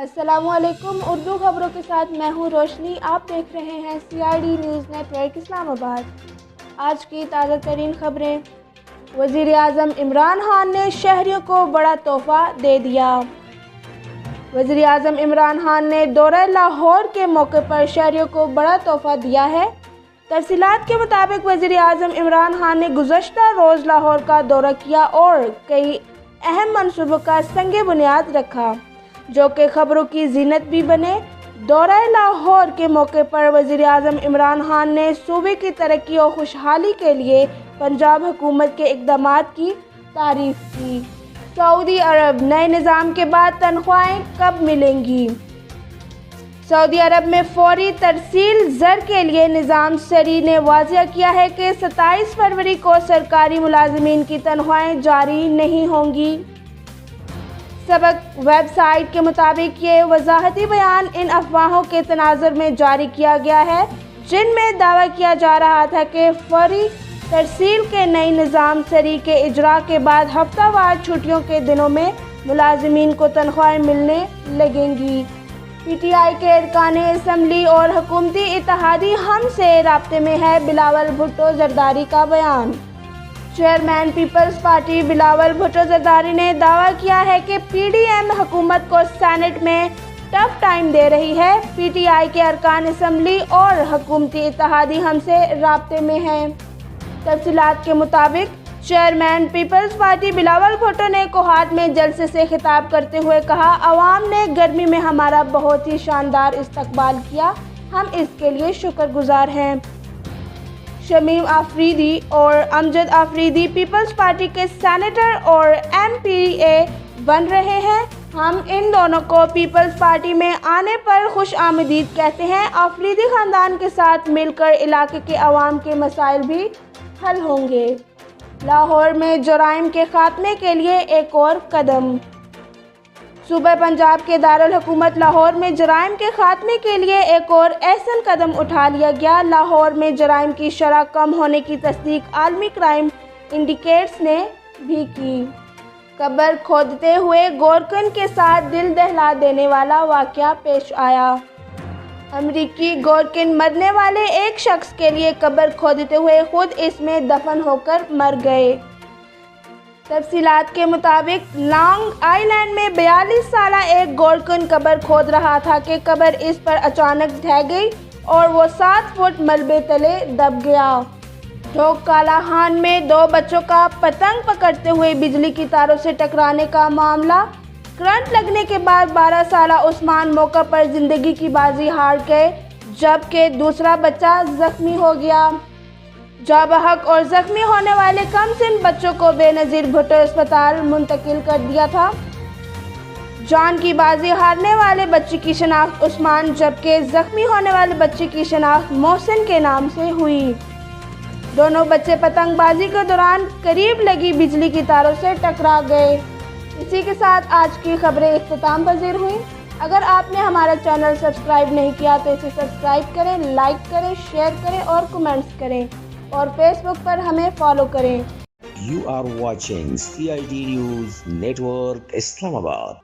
السلام علیکم، اردو خبروں کے ساتھ میں ہوں روشنی۔ آپ دیکھ رہے ہیں CID نیوز نیٹ ورک اسلام آباد۔ آج کی تازہ ترین خبریں۔ وزیر اعظم عمران خان نے شہریوں کو بڑا تحفہ دے دیا۔ وزیر اعظم عمران خان نے دورہ لاہور کے موقع پر شہریوں کو بڑا تحفہ دیا ہے۔ تفصیلات کے مطابق وزیر اعظم عمران خان نے گزشتہ روز لاہور کا دورہ کیا اور کئی اہم منصوبوں کا سنگ بنیاد رکھا، جو کہ خبروں کی زینت بھی بنے۔ دورہ لاہور کے موقع پر وزیر اعظم عمران خان نے صوبے کی ترقی اور خوشحالی کے لیے پنجاب حکومت کے اقدامات کی تعریف کی۔ سعودی عرب: نئے نظام کے بعد تنخواہیں کب ملیں گی؟ سعودی عرب میں فوری ترسیل زر کے لیے نظام سری نے واضح کیا ہے کہ 27 فروری کو سرکاری ملازمین کی تنخواہیں جاری نہیں ہوں گی۔ سبق ویب سائٹ کے مطابق یہ وضاحتی بیان ان افواہوں کے تناظر میں جاری کیا گیا ہے جن میں دعویٰ کیا جا رہا تھا کہ فوری ترسیل کے نئی نظام سری کے اجراء کے بعد ہفتہ وار چھٹیوں کے دنوں میں ملازمین کو تنخواہیں ملنے لگیں گی۔ PTI کے ارکان اسمبلی اور حکومتی اتحادی ہم سے رابطے میں ہے، بلاول بھٹو زرداری کا بیان۔ چیئرمین پیپلز پارٹی بلاول بھٹو زرداری نے دعویٰ کیا ہے کہ PDM حکومت کو سینیٹ میں ٹف ٹائم دے رہی ہے۔ PTI کے ارکان اسمبلی اور حکومتی اتحادی ہم سے رابطے میں ہیں۔ تفصیلات کے مطابق چیئرمین پیپلز پارٹی بلاول بھٹو نے کوہاٹ میں جلسے سے خطاب کرتے ہوئے کہا، عوام نے گرمی میں ہمارا بہت ہی شاندار استقبال کیا، ہم اس کے لیے شکر گزار ہیں۔ شمیم آفریدی اور امجد آفریدی پیپلز پارٹی کے سینیٹر اور MPA بن رہے ہیں، ہم ان دونوں کو پیپلز پارٹی میں آنے پر خوش آمدید کہتے ہیں۔ آفریدی خاندان کے ساتھ مل کر علاقے کے عوام کے مسائل بھی حل ہوں گے۔ لاہور میں جرائم کے خاتمے کے لیے ایک اور قدم۔ صوبہ پنجاب کے دارالحکومت لاہور میں جرائم کے خاتمے کے لیے ایک اور اہم قدم اٹھا لیا گیا۔ لاہور میں جرائم کی شرح کم ہونے کی تصدیق عالمی کرائم انڈیکیٹرز نے بھی کی۔ قبر کھودتے ہوئے گورکن کے ساتھ دل دہلا دینے والا واقعہ پیش آیا۔ امریکی گورکن مرنے والے ایک شخص کے لیے قبر کھودتے ہوئے خود اس میں دفن ہو کر مر گئے۔ تفصیلات کے مطابق لانگ آئی لینڈ میں 42 سالہ ایک گورکن قبر کھود رہا تھا کہ قبر اس پر اچانک ڈھہ گئی اور وہ 7 فٹ ملبے تلے دب گیا۔ ڈھوک کالا خان میں 2 بچوں کا پتنگ پکڑتے ہوئے بجلی کی تاروں سے ٹکرانے کا معاملہ۔ کرنٹ لگنے کے بعد 12 سالہ عثمان موقع پر زندگی کی بازی ہار گئے، جبکہ دوسرا بچہ زخمی ہو گیا۔ جاں بحق اور زخمی ہونے والے کم سن بچوں کو بے نظیر بھٹو اسپتال منتقل کر دیا تھا۔ جان کی بازی ہارنے والے بچے کی شناخت عثمان جبکہ زخمی ہونے والے بچے کی شناخت محسن کے نام سے ہوئی۔ دونوں بچے پتنگ بازی کے دوران قریب لگی بجلی کی تاروں سے ٹکرا گئے۔ اسی کے ساتھ آج کی خبریں اختتام پذیر ہوئیں۔ اگر آپ نے ہمارا چینل سبسکرائب نہیں کیا تو اسے سبسکرائب کریں، لائک کریں، شیئر کریں اور کمنٹس کریں، اور فیس بک پر ہمیں فالو کریں۔ You are watching CID News Network Islamabad.